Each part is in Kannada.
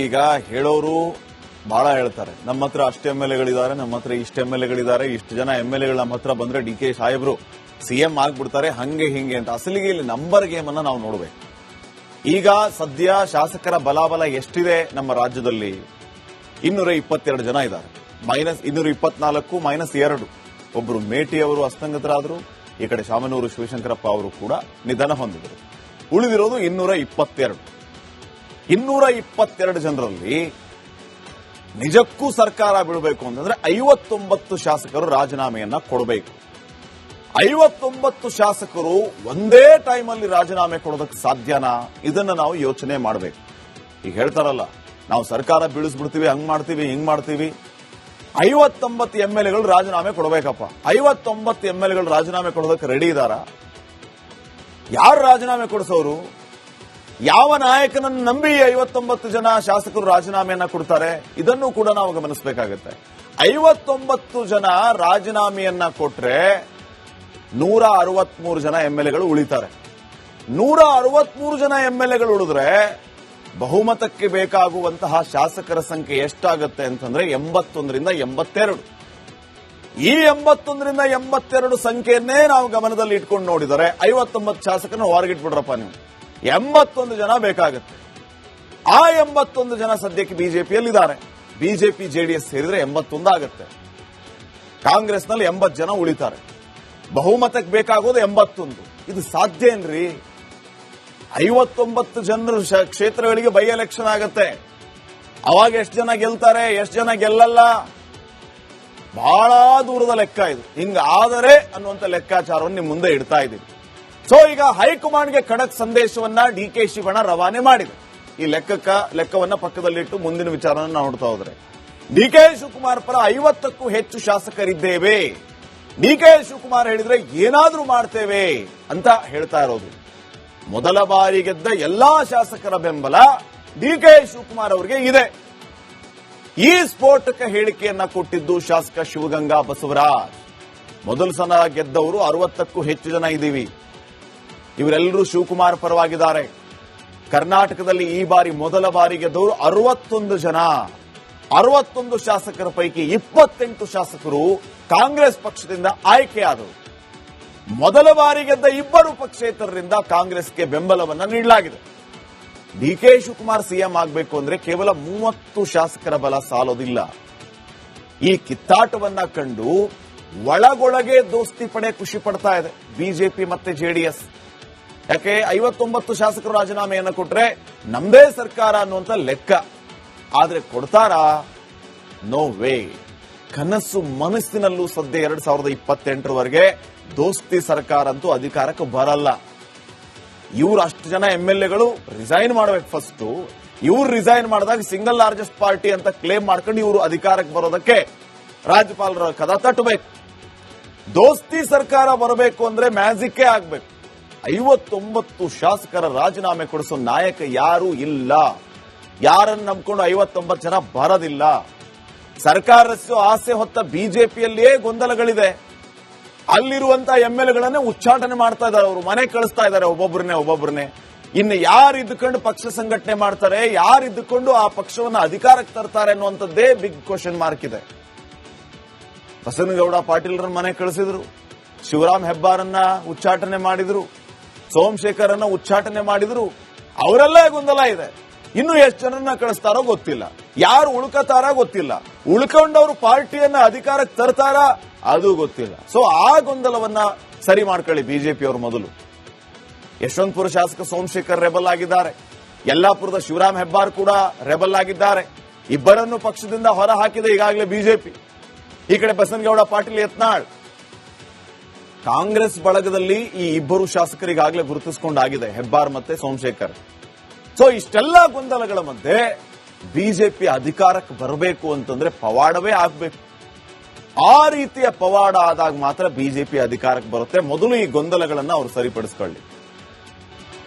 ಈಗ ಹೇಳೋರು ಬಹಳ ಹೇಳ್ತಾರೆ. ನಮ್ಮ ಹತ್ರ ಅಷ್ಟು MLA-ಗಳಿದ್ದಾರೆ, ನಮ್ಮ ಹತ್ರ ಇಷ್ಟು MLA-ಗಳಿದ್ದಾರೆ, ಇಷ್ಟು ಜನ MLA-ಗಳು ನಮ್ಮ ಹತ್ರ ಬಂದ್ರೆ DK ಸಾಹೇಬ್ರು CM ಆಗ್ಬಿಡ್ತಾರೆ, ಹಂಗೆ ಹಿಂಗೆ ಅಂತ. ಅಸಲಿಗೆ ಇಲ್ಲಿ ನಂಬರ್ ಗೇಮ್ ಅನ್ನ ನಾವು ನೋಡ್ಬೇಕು. ಈಗ ಸದ್ಯ ಶಾಸಕರ ಬಲಾಬಲ ಎಷ್ಟಿದೆ ನಮ್ಮ ರಾಜ್ಯದಲ್ಲಿ? 222 ಜನ ಇದ್ದಾರೆ. -224 -2. ಒಬ್ಬರು ಮೇಟಿ ಅವರು ಅಸ್ತಂಗತರಾದರು. ಈ ಕಡೆ ಶಾಮನೂರು ಶಿವಶಂಕರಪ್ಪ ಅವರು ಕೂಡ ನಿಧನ ಹೊಂದಿದರು. ಉಳಿದಿರೋದು 222. 222 ಜನರಲ್ಲಿ ನಿಜಕ್ಕೂ ಸರ್ಕಾರ ಬಿಡಬೇಕು ಅಂತಂದ್ರೆ 59 ಶಾಸಕರು ರಾಜೀನಾಮೆಯನ್ನ ಕೊಡಬೇಕು. 59 ಶಾಸಕರು ಒಂದೇ ಟೈಮಲ್ಲಿ ರಾಜೀನಾಮೆ ಕೊಡೋದಕ್ಕೆ ಸಾಧ್ಯನಾ? ಇದನ್ನ ನಾವು ಯೋಚನೆ ಮಾಡಬೇಕು. ಈಗ ಹೇಳ್ತಾರಲ್ಲ, ನಾವು ಸರ್ಕಾರ ಬೀಳಿಸ್ಬಿಡ್ತೀವಿ, ಹಂಗ್ ಮಾಡ್ತೀವಿ, ಹಿಂಗ್ ಮಾಡ್ತೀವಿ. 59 MLA-ಗಳು ರಾಜೀನಾಮೆ ಕೊಡಬೇಕಪ್ಪ. 59 MLA-ಗಳು ರಾಜೀನಾಮೆ ಕೊಡೋದಕ್ಕೆ ರೆಡಿ ಇದಾರ? ಯಾರು ರಾಜೀನಾಮೆ ಕೊಡಿಸೋರು? ಯಾವ ನಾಯಕನನ್ನು ನಂಬಿ 59 ಜನ ಶಾಸಕರು ರಾಜೀನಾಮೆಯನ್ನ ಕೊಡ್ತಾರೆ? ಇದನ್ನು ಕೂಡ ನಾವು ಗಮನಿಸಬೇಕಾಗುತ್ತೆ. 59 ಜನ ರಾಜೀನಾಮೆಯನ್ನ ಕೊಟ್ರೆ 163 ಜನ MLA-ಗಳು ಉಳಿತಾರೆ. 163 ಜನ MLA-ಗಳು ಉಳಿದ್ರೆ ಬಹುಮತಕ್ಕೆ ಬೇಕಾಗುವಂತಹ ಶಾಸಕರ ಸಂಖ್ಯೆ ಎಷ್ಟಾಗುತ್ತೆ ಅಂತಂದ್ರೆ 81ರಿಂದ 82. ಈ 81ರಿಂದ 82 ಸಂಖ್ಯೆಯನ್ನೇ ನಾವು ಗಮನದಲ್ಲಿ ಇಟ್ಕೊಂಡು ನೋಡಿದರೆ 59 ಶಾಸಕರನ್ನು ಹೊರಗಿಟ್ಬಿಡ್ರಪ್ಪ ನೀವು. 81 ಜನ ಬೇಕಾಗುತ್ತೆ. ಆ 81 ಜನ ಸದ್ಯಕ್ಕೆ ಬಿಜೆಪಿಯಲ್ಲಿದ್ದಾರೆ. ಬಿಜೆಪಿ ಜೆಡಿಎಸ್ ಸೇರಿದ್ರೆ 81 ಆಗುತ್ತೆ. ಕಾಂಗ್ರೆಸ್ನಲ್ಲಿ 80 ಜನ ಉಳಿತಾರೆ. ಬಹುಮತಕ್ಕೆ ಬೇಕಾಗೋದು 81. ಇದು ಸಾಧ್ಯ ಏನ್ರಿ? 59 ಜನರು ಕ್ಷೇತ್ರಗಳಿಗೆ ಬೈ ಎಲೆಕ್ಷನ್ ಆಗತ್ತೆ. ಅವಾಗ ಎಷ್ಟು ಜನ ಗೆಲ್ತಾರೆ, ಎಷ್ಟು ಜನ ಗೆಲ್ಲಲ್ಲ? ಬಹಳ ದೂರದ ಲೆಕ್ಕ ಇದು. ಹಿಂಗಾದರೆ ಅನ್ನುವಂಥ ಲೆಕ್ಕಾಚಾರವನ್ನು ನಿಮ್ಮ ಮುಂದೆ ಇಡ್ತಾ ಇದ್ದೀವಿ. ಸೊ ಈಗ ಹೈಕಮಾಂಡ್ಗೆ ಖಡಕ್ ಸಂದೇಶವನ್ನ DK ಶಿವಣ್ಣ ರವಾನೆ ಮಾಡಿದೆ. ಈ ಲೆಕ್ಕವನ್ನ ಪಕ್ಕದಲ್ಲಿಟ್ಟು ಮುಂದಿನ ವಿಚಾರವನ್ನು ನೋಡ್ತಾ ಹೋದ್ರೆ, DK ಶಿವಕುಮಾರ್ ಪರ 50ಕ್ಕೂ ಹೆಚ್ಚು ಶಾಸಕರಿದ್ದೇವೆ. DK ಶಿವಕುಮಾರ್ ಹೇಳಿದ್ರೆ ಏನಾದ್ರೂ ಮಾಡ್ತೇವೆ ಅಂತ ಹೇಳ್ತಾ ಇರೋದು. ಮೊದಲ ಬಾರಿ ಗೆದ್ದ ಎಲ್ಲಾ ಶಾಸಕರ ಬೆಂಬಲ DK ಶಿವಕುಮಾರ್ ಅವರಿಗೆ ಇದೆ. ಈ ಸ್ಫೋಟಕ ಹೇಳಿಕೆಯನ್ನ ಕೊಟ್ಟಿದ್ದು ಶಾಸಕ ಶಿವಗಂಗಾ ಬಸವರಾಜ್. ಮೊದಲ ಸಲ ಗೆದ್ದವರು 60ಕ್ಕೂ ಹೆಚ್ಚು ಜನ ಇದ್ದೀವಿ. ಇವರೆಲ್ಲರೂ ಶಿವಕುಮಾರ್ ಪರವಾಗಿದ್ದಾರೆ. ಕರ್ನಾಟಕದಲ್ಲಿ ಈ ಬಾರಿ ಮೊದಲ ಬಾರಿ ಗೆದ್ದವರು 61 ಜನ. 61 ಶಾಸಕರ ಪೈಕಿ 28 ಶಾಸಕರು ಕಾಂಗ್ರೆಸ್ ಪಕ್ಷದಿಂದ ಆಯ್ಕೆಯಾದರು. ಮೊದಲ ಬಾರಿ ಗೆದ್ದ 2 ಪಕ್ಷೇತರರಿಂದ ಕಾಂಗ್ರೆಸ್ಗೆ ಬೆಂಬಲವನ್ನ ನೀಡಲಾಗಿದೆ. DK ಶಿವಕುಮಾರ್ CM ಆಗಬೇಕು ಅಂದ್ರೆ ಕೇವಲ 30 ಶಾಸಕರ ಬಲ ಸಾಲೋದಿಲ್ಲ. ಈ ಕಿತ್ತಾಟವನ್ನ ಕಂಡು ಒಳಗೊಳಗೆ ದೋಸ್ತಿ ಪಡೆ ಖುಷಿ ಪಡ್ತಾ ಇದೆ ಬಿಜೆಪಿ ಮತ್ತೆ ಜೆಡಿಎಸ್. ಯಾಕೆ 59 ಶಾಸಕರು ರಾಜೀನಾಮೆಯನ್ನು ಕೊಟ್ರೆ ನಮ್ದೇ ಸರ್ಕಾರ ಅನ್ನುವಂತ ಲೆಕ್ಕ. ಆದ್ರೆ ಕೊಡ್ತಾರಾ? No way. ಕನಸು ಮನಸ್ಸಿನಲ್ಲೂ ಸದ್ಯ 2028ರವರೆಗೆ ದೋಸ್ತಿ ಸರ್ಕಾರ ಅಂತೂ ಅಧಿಕಾರಕ್ಕೆ ಬರಲ್ಲ. ಇವ್ರು ಅಷ್ಟು ಜನ MLA-ಗಳು ರಿಸೈನ್ ಮಾಡಬೇಕು ಫಸ್ಟ್. ಇವ್ರು ರಿಸೈನ್ ಮಾಡಿದಾಗ ಸಿಂಗಲ್ ಲಾರ್ಜೆಸ್ಟ್ ಪಾರ್ಟಿ ಅಂತ ಕ್ಲೇಮ್ ಮಾಡ್ಕೊಂಡು ಇವರು ಅಧಿಕಾರಕ್ಕೆ ಬರೋದಕ್ಕೆ ರಾಜ್ಯಪಾಲರ ಕದ ತಟ್ಟಬೇಕು. ದೋಸ್ತಿ ಸರ್ಕಾರ ಬರಬೇಕು ಅಂದ್ರೆ ಮ್ಯಾಜಿಕ್ಕೇ ಆಗ್ಬೇಕು. 59 ಶಾಸಕರ ರಾಜೀನಾಮೆ ಕೊಡಿಸೋ ನಾಯಕ ಯಾರೂ ಇಲ್ಲ. ಯಾರನ್ನು ನಂಬ್ಕೊಂಡು 59 ಜನ ಬರೋದಿಲ್ಲ. ಸರ್ಕಾರ ರಚಿಸುವ ಆಸೆ ಹೊತ್ತ ಬಿಜೆಪಿಯಲ್ಲಿಯೇ ಗೊಂದಲಗಳಿದೆ. ಅಲ್ಲಿರುವಂತಹ MLA-ಗಳನ್ನೇ ಉಚ್ಚಾಟನೆ ಮಾಡ್ತಾ ಇದ್ದಾರೆ. ಅವರು ಮನೆ ಕಳಿಸ್ತಾ ಇದ್ದಾರೆ ಒಬ್ಬೊಬ್ಬರನ್ನೇ. ಇನ್ನು ಯಾರು ಇದ್ದುಕೊಂಡು ಪಕ್ಷ ಸಂಘಟನೆ ಮಾಡ್ತಾರೆ, ಯಾರು ಇದ್ದುಕೊಂಡು ಆ ಪಕ್ಷವನ್ನು ಅಧಿಕಾರಕ್ಕೆ ತರ್ತಾರೆ ಅನ್ನುವಂಥದ್ದೇ ಬಿಗ್ ಕ್ವಶನ್ ಮಾರ್ಕ್ ಇದೆ. ಬಸನಗೌಡ ಪಾಟೀಲ್ರನ್ನ ಮನೆ ಕಳಿಸಿದ್ರು, ಶಿವರಾಮ್ ಹೆಬ್ಬಾರನ್ನ ಉಚ್ಚಾಟನೆ ಮಾಡಿದ್ರು, ಸೋಮಶೇಖರನ್ನ ಉಚ್ಚಾಟನೆ ಮಾಡಿದ್ರು. ಅವರೆಲ್ಲೇ ಗೊಂದಲ ಇದೆ. ಇನ್ನು ಎಷ್ಟು ಜನರನ್ನ ಕಳಿಸ್ತಾರೋ ಗೊತ್ತಿಲ್ಲ, ಯಾರು ಉಳ್ಕತಾರ ಗೊತ್ತಿಲ್ಲ, ಉಳ್ಕೊಂಡವರು ಪಾರ್ಟಿಯನ್ನ ಅಧಿಕಾರಕ್ಕೆ ತರ್ತಾರ ಅದು ಗೊತ್ತಿಲ್ಲ. ಸೊ ಆ ಗೊಂದಲವನ್ನ ಸರಿ ಮಾಡ್ಕೊಳ್ಳಿ ಬಿಜೆಪಿಯವರು ಮೊದಲು. ಯಶವಂತಪುರ ಶಾಸಕ ಸೋಮಶೇಖರ್ ರೆಬಲ್ ಆಗಿದ್ದಾರೆ. ಯಲ್ಲಾಪುರದ ಶಿವರಾಮ್ ಹೆಬ್ಬಾರ್ ಕೂಡ ರೆಬಲ್ ಆಗಿದ್ದಾರೆ. ಇಬ್ಬರನ್ನು ಪಕ್ಷದಿಂದ ಹೊರ ಹಾಕಿದೆ ಈಗಾಗಲೇ ಬಿಜೆಪಿ. ಈ ಕಡೆ ಬಸನಗೌಡ ಪಾಟೀಲ್ ಯತ್ನಾಳ್. ಕಾಂಗ್ರೆಸ್ ಬಳಗದಲ್ಲಿ ಈ ಇಬ್ಬರು ಶಾಸಕರಿಗಾಗಲೇ ಗುರುತಿಸಿಕೊಂಡಾಗಿದೆ, ಹೆಬ್ಬಾರ್ ಮತ್ತೆ ಸೋಮಶೇಖರ್. ಸೊ ಇಷ್ಟೆಲ್ಲ ಗೊಂದಲಗಳ ಮಧ್ಯೆ ಬಿಜೆಪಿ ಅಧಿಕಾರಕ್ಕೆ ಬರಬೇಕು ಅಂತಂದ್ರೆ ಪವಾಡವೇ ಆಗ್ಬೇಕು. ಆ ರೀತಿಯ ಪವಾಡ ಆದಾಗ ಮಾತ್ರ ಬಿಜೆಪಿ ಅಧಿಕಾರಕ್ಕೆ ಬರುತ್ತೆ. ಮೊದಲು ಈ ಗೊಂದಲಗಳನ್ನ ಅವರು ಸರಿಪಡಿಸ್ಕೊಳ್ಳಿ.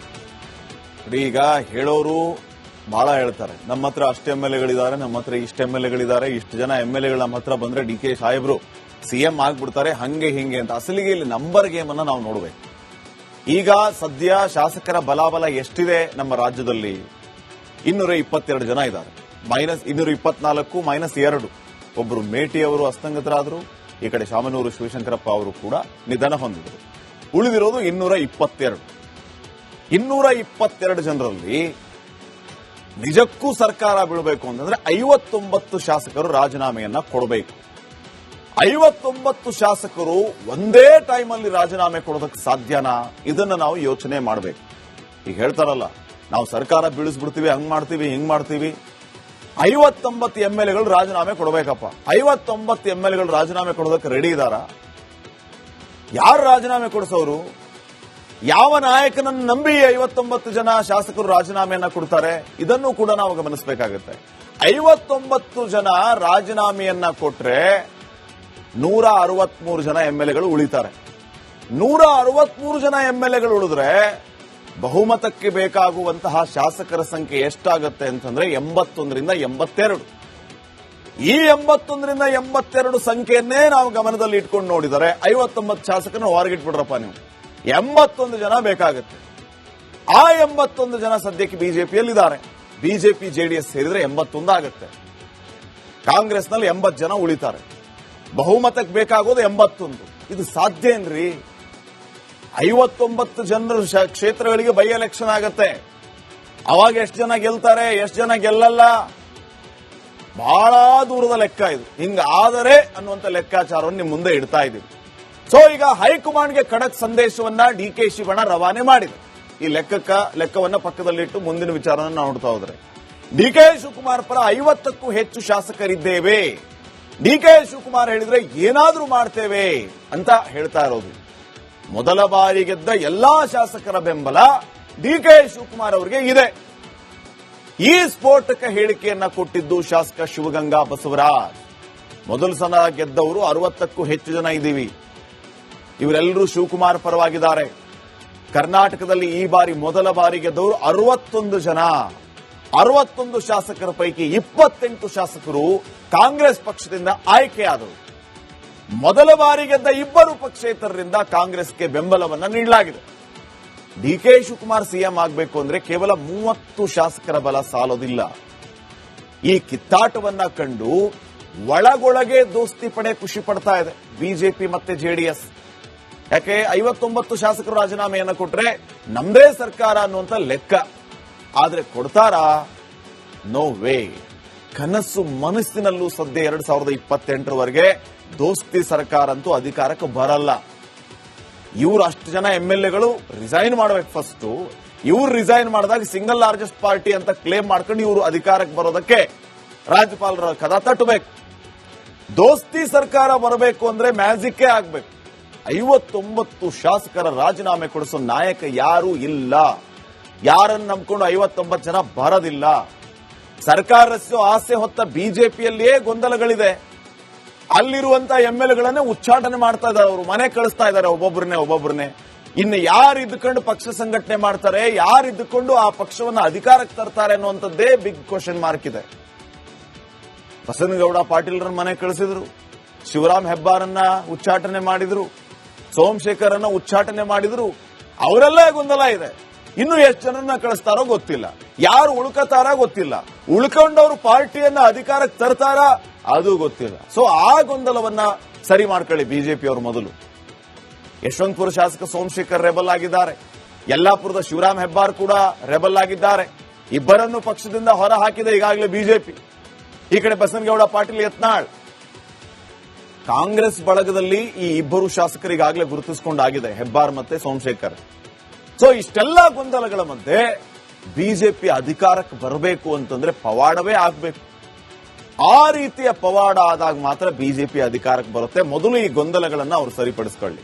ಈಗ ಹೇಳೋರು ಬಹಳ ಹೇಳ್ತಾರೆ. ನಮ್ಮ ಹತ್ರ ಅಷ್ಟು MLA-ಗಳಿದ್ದಾರೆ, ನಮ್ಮ ಹತ್ರ ಇಷ್ಟು MLA-ಗಳಿದ್ದಾರೆ, ಇಷ್ಟು ಜನ MLA-ಗಳು ನಮ್ಮ ಹತ್ರ ಬಂದ್ರೆ DK ಸಾಹೇಬ್ರು CM ಆಗ್ಬಿಡ್ತಾರೆ, ಹಂಗೆ ಹಿಂಗೆ ಅಂತ. ಅಸಲಿಗೆ ಇಲ್ಲಿ ನಂಬರ್ ಗೇಮ್ ಅನ್ನ ನಾವು ನೋಡ್ಬೇಕು. ಈಗ ಸದ್ಯ ಶಾಸಕರ ಬಲಾಬಲ ಎಷ್ಟಿದೆ ನಮ್ಮ ರಾಜ್ಯದಲ್ಲಿ? 222 ಜನ ಇದ್ದಾರೆ. -224 -2. ಒಬ್ಬರು ಮೇಟಿ ಅವರು ಹಸ್ತಂಗತರಾದರು. ಈ ಕಡೆ ಶಾಮನೂರು ಶಿವಶಂಕರಪ್ಪ ಅವರು ಕೂಡ ನಿಧನ ಹೊಂದಿದರು. ಉಳಿದಿರೋದು 222. 222 ಜನರಲ್ಲಿ ನಿಜಕ್ಕೂ ಸರ್ಕಾರ ಬೀಳಬೇಕು ಅಂತಂದ್ರೆ 59 ಶಾಸಕರು ರಾಜೀನಾಮೆಯನ್ನ ಕೊಡಬೇಕು. 59 ಶಾಸಕರು ಒಂದೇ ಟೈಮಲ್ಲಿ ರಾಜೀನಾಮೆ ಕೊಡೋದಕ್ಕೆ ಸಾಧ್ಯನಾ? ಇದನ್ನ ನಾವು ಯೋಚನೆ ಮಾಡಬೇಕು. ಈಗ ಹೇಳ್ತಾರಲ್ಲ, ನಾವು ಸರ್ಕಾರ ಬೀಳಿಸ್ಬಿಡ್ತೀವಿ, ಹಂಗ್ ಮಾಡ್ತೀವಿ, ಹಿಂಗ್ ಮಾಡ್ತೀವಿ. 59 MLAಗಳು ರಾಜೀನಾಮೆ ಕೊಡಬೇಕಪ್ಪ. 59 MLAಗಳು ರಾಜೀನಾಮೆ ಕೊಡೋದಕ್ಕೆ ರೆಡಿ ಇದಾರ? ಯಾರು ರಾಜೀನಾಮೆ ಕೊಡಿಸೋರು? ಯಾವ ನಾಯಕನನ್ನು ನಂಬಿ 59 ಜನ ಶಾಸಕರು ರಾಜೀನಾಮೆಯನ್ನ ಕೊಡ್ತಾರೆ? ಇದನ್ನು ಕೂಡ ನಾವು ಗಮನಿಸಬೇಕಾಗುತ್ತೆ. 59 ಜನ ರಾಜೀನಾಮೆಯನ್ನ ಕೊಟ್ರೆ 163 ಜನ MLAಗಳು ಉಳಿತಾರೆ. 163 ಜನ MLAಗಳು ಉಳಿದ್ರೆ ಬಹುಮತಕ್ಕೆ ಬೇಕಾಗುವಂತಹ ಶಾಸಕರ ಸಂಖ್ಯೆ ಎಷ್ಟಾಗುತ್ತೆ ಅಂತಂದ್ರೆ 81ರಿಂದ 82. ಈ 81ರಿಂದ 82 ಸಂಖ್ಯೆಯನ್ನೇ ನಾವು ಗಮನದಲ್ಲಿ ಇಟ್ಕೊಂಡು ನೋಡಿದರೆ 59 ಶಾಸಕರನ್ನು ಹೊರಗಿಟ್ಬಿಡ್ರಪ್ಪ ನೀವು. 81 ಜನ ಬೇಕಾಗುತ್ತೆ. ಆ 81 ಜನ ಸದ್ಯಕ್ಕೆ ಬಿಜೆಪಿಯಲ್ಲಿದ್ದಾರೆ. ಬಿಜೆಪಿ ಜೆಡಿಎಸ್ ಸೇರಿದ್ರೆ 81 ಆಗುತ್ತೆ. ಕಾಂಗ್ರೆಸ್ನಲ್ಲಿ 80 ಜನ ಉಳಿತಾರೆ. ಬಹುಮತಕ್ಕೆ ಬೇಕಾಗೋದು 81. ಇದು ಸಾಧ್ಯ ಏನ್ರಿ? 59 ಜನರು ಕ್ಷೇತ್ರಗಳಿಗೆ ಬೈ ಎಲೆಕ್ಷನ್ ಆಗತ್ತೆ. ಅವಾಗ ಎಷ್ಟು ಜನ ಗೆಲ್ತಾರೆ, ಎಷ್ಟು ಜನ ಗೆಲ್ಲಲ್ಲ, ಬಹಳ ದೂರದ ಲೆಕ್ಕ ಇದು. ಹಿಂಗಾದರೆ ಅನ್ನುವಂಥ ಲೆಕ್ಕಾಚಾರವನ್ನು ನಿಮ್ಮ ಮುಂದೆ ಇಡ್ತಾ ಇದ್ದೀವಿ. ಸೊ ಈಗ ಹೈಕಮಾಂಡ್ಗೆ ಖಡಕ್ ಸಂದೇಶವನ್ನ DK ಶಿವಣ್ಣ ರವಾನೆ ಮಾಡಿದೆ. ಈ ಲೆಕ್ಕವನ್ನ ಪಕ್ಕದಲ್ಲಿಟ್ಟು ಮುಂದಿನ ವಿಚಾರವನ್ನು ನೋಡ್ತಾ ಹೋದ್ರೆ, DK ಶಿವಕುಮಾರ್ ಪರ 50ಕ್ಕೂ ಹೆಚ್ಚು ಶಾಸಕರಿದ್ದೇವೆ. DK ಶಿವಕುಮಾರ್ ಹೇಳಿದ್ರೆ ಏನಾದ್ರೂ ಮಾಡ್ತೇವೆ ಅಂತ ಹೇಳ್ತಾ ಇರೋದು. ಮೊದಲ ಬಾರಿ ಗೆದ್ದ ಎಲ್ಲಾ ಶಾಸಕರ ಬೆಂಬಲ DK ಶಿವಕುಮಾರ್ ಅವರಿಗೆ ಇದೆ. ಈ ಸ್ಫೋಟಕ ಹೇಳಿಕೆಯನ್ನ ಕೊಟ್ಟಿದ್ದು ಶಾಸಕ ಶಿವಗಂಗಾ ಬಸವರಾಜ್. ಮೊದಲ ಸಲ ಗೆದ್ದವರು 60ಕ್ಕೂ ಹೆಚ್ಚು ಜನ ಇದ್ದೀವಿ. ಇವರೆಲ್ಲರೂ ಶಿವಕುಮಾರ್ ಪರವಾಗಿದ್ದಾರೆ. ಕರ್ನಾಟಕದಲ್ಲಿ ಈ ಬಾರಿ ಮೊದಲ ಬಾರಿ ಗೆದ್ದವರು 61 ಜನ. 61 ಶಾಸಕರ ಪೈಕಿ 28 ಶಾಸಕರು ಕಾಂಗ್ರೆಸ್ ಪಕ್ಷದಿಂದ ಆಯ್ಕೆಯಾದರು. ಮೊದಲ ಬಾರಿ ಗೆದ್ದ 2 ಪಕ್ಷೇತರರಿಂದ ಕಾಂಗ್ರೆಸ್ಗೆ ಬೆಂಬಲವನ್ನ ನೀಡಲಾಗಿದೆ. DK ಶಿವಕುಮಾರ್ ಸಿಎಂ ಆಗಬೇಕು ಅಂದ್ರೆ ಕೇವಲ 30 ಶಾಸಕರ ಬಲ ಸಾಲೋದಿಲ್ಲ. ಈ ಕಿತ್ತಾಟವನ್ನ ಕಂಡು ಒಳಗೊಳಗೆ ದೋಸ್ತಿ ಪಡೆ ಖುಷಿ ಪಡ್ತಾ ಇದೆ ಬಿಜೆಪಿ ಮತ್ತೆ ಜೆಡಿಎಸ್. ಯಾಕೆ 59 ಶಾಸಕರು ರಾಜೀನಾಮೆಯನ್ನ ಕೊಟ್ರೆ ನಮ್ದೇ ಸರ್ಕಾರ ಅನ್ನುವಂತ ಲೆಕ್ಕ. ಆದ್ರೆ ಕೊಡ್ತಾರಾ? No way. ಕನಸು ಮನಸ್ಸಿನಲ್ಲೂ ಸದ್ಯ 2028ರವರೆಗೆ ದೋಸ್ತಿ ಸರ್ಕಾರ ಅಂತೂ ಅಧಿಕಾರಕ್ಕೆ ಬರಲ್ಲ. ಇವರು ಅಷ್ಟು ಜನ MLAಗಳು ರಿಸೈನ್ ಮಾಡಬೇಕು. ಫಸ್ಟ್ ಇವ್ರು ರಿಸೈನ್ ಮಾಡಿದಾಗ ಸಿಂಗಲ್ ಲಾರ್ಜೆಸ್ಟ್ ಪಾರ್ಟಿ ಅಂತ ಕ್ಲೇಮ್ ಮಾಡ್ಕೊಂಡು ಇವರು ಅಧಿಕಾರಕ್ಕೆ ಬರೋದಕ್ಕೆ ರಾಜ್ಯಪಾಲರ ಕದ ತಟ್ಟಬೇಕು. ದೋಸ್ತಿ ಸರ್ಕಾರ ಬರಬೇಕು ಅಂದ್ರೆ ಮ್ಯಾಜಿಕ್ಕೇ ಆಗ್ಬೇಕು. 59 ಶಾಸಕರ ರಾಜೀನಾಮೆ ಕೊಡಿಸೋ ನಾಯಕ ಯಾರೂ ಇಲ್ಲ. ಯಾರನ್ನು ನಂಬಿಕೊಂಡು 59 ಜನ ಬರೋದಿಲ್ಲ. ಸರ್ಕಾರ ರಚಿಸೋ ಆಸೆ ಹೊತ್ತ ಬಿಜೆಪಿಯಲ್ಲಿಯೇ ಗೊಂದಲಗಳಿದೆ. ಅಲ್ಲಿರುವಂತ MLAಗಳನ್ನೇ ಉಚ್ಚಾಟನೆ ಮಾಡ್ತಾ ಇದ್ದಾರೆ. ಅವರು ಮನೆ ಕಳಿಸ್ತಾ ಇದ್ದಾರೆ ಒಬ್ಬೊಬ್ಬರನ್ನೇ. ಇನ್ನು ಯಾರು ಇದ್ದುಕೊಂಡು ಪಕ್ಷ ಸಂಘಟನೆ ಮಾಡ್ತಾರೆ, ಯಾರು ಇದ್ದುಕೊಂಡು ಆ ಪಕ್ಷವನ್ನು ಅಧಿಕಾರಕ್ಕೆ ತರ್ತಾರೆ ಅನ್ನುವಂಥದ್ದೇ ಬಿಗ್ ಕ್ವಶನ್ ಮಾರ್ಕ್ ಇದೆ. ಬಸನಗೌಡ ಪಾಟೀಲ್ರನ್ನ ಮನೆ ಕಳಿಸಿದ್ರು, ಶಿವರಾಮ್ ಹೆಬ್ಬಾರನ್ನ ಉಚ್ಚಾಟನೆ ಮಾಡಿದ್ರು, ಸೋಮಶೇಖರ್ ಅನ್ನ ಉಚ್ಚಾಟನೆ ಮಾಡಿದ್ರು. ಅವರೆಲ್ಲೇ ಗೊಂದಲ ಇದೆ. ಇನ್ನು ಎಷ್ಟು ಜನರನ್ನ ಕಳಿಸ್ತಾರೋ ಗೊತ್ತಿಲ್ಲ, ಯಾರು ಉಳ್ಕತಾರ ಗೊತ್ತಿಲ್ಲ, ಉಳ್ಕೊಂಡವರು ಪಾರ್ಟಿಯನ್ನ ಅಧಿಕಾರಕ್ಕೆ ತರ್ತಾರ ಅದು ಗೊತ್ತಿಲ್ಲ. ಸೊ ಆ ಗೊಂದಲವನ್ನ ಸರಿ ಮಾಡ್ಕೊಳ್ಳಿ ಬಿಜೆಪಿ ಅವರು ಮೊದಲು. ಯಶವಂತಪುರ ಶಾಸಕ ಸೋಮಶೇಖರ್ ರೆಬಲ್ ಆಗಿದ್ದಾರೆ. ಯಲ್ಲಾಪುರದ ಶಿವರಾಮ್ ಹೆಬ್ಬಾರ್ ಕೂಡ ರೆಬಲ್ ಆಗಿದ್ದಾರೆ. ಇಬ್ಬರನ್ನು ಪಕ್ಷದಿಂದ ಹೊರ ಹಾಕಿದೆ ಈಗಾಗಲೇ ಬಿಜೆಪಿ. ಈ ಕಡೆ ಬಸನಗೌಡ ಪಾಟೀಲ್ ಯತ್ನಾಳ್. ಕಾಂಗ್ರೆಸ್ ಬಳಗದಲ್ಲಿ ಈ ಇಬ್ಬರು ಶಾಸಕರು ಈಗಾಗಲೇ ಗುರುತಿಸಿಕೊಂಡಾಗಿದೆ, ಹೆಬ್ಬಾರ್ ಮತ್ತೆ ಸೋಮಶೇಖರ್. ಸೊ ಇಷ್ಟೆಲ್ಲ ಗೊಂದಲಗಳ ಮಧ್ಯೆ ಬಿಜೆಪಿ ಅಧಿಕಾರಕ್ಕೆ ಬರಬೇಕು ಅಂತಂದ್ರೆ ಪವಾಡವೇ ಆಗ್ಬೇಕು. ಆ ರೀತಿಯ ಪವಾಡ ಆದಾಗ ಮಾತ್ರ ಬಿಜೆಪಿ ಅಧಿಕಾರಕ್ಕೆ ಬರುತ್ತೆ. ಮೊದಲು ಈ ಗೊಂದಲಗಳನ್ನ ಅವರು ಸರಿಪಡಿಸಿಕೊಳ್ಳಿ.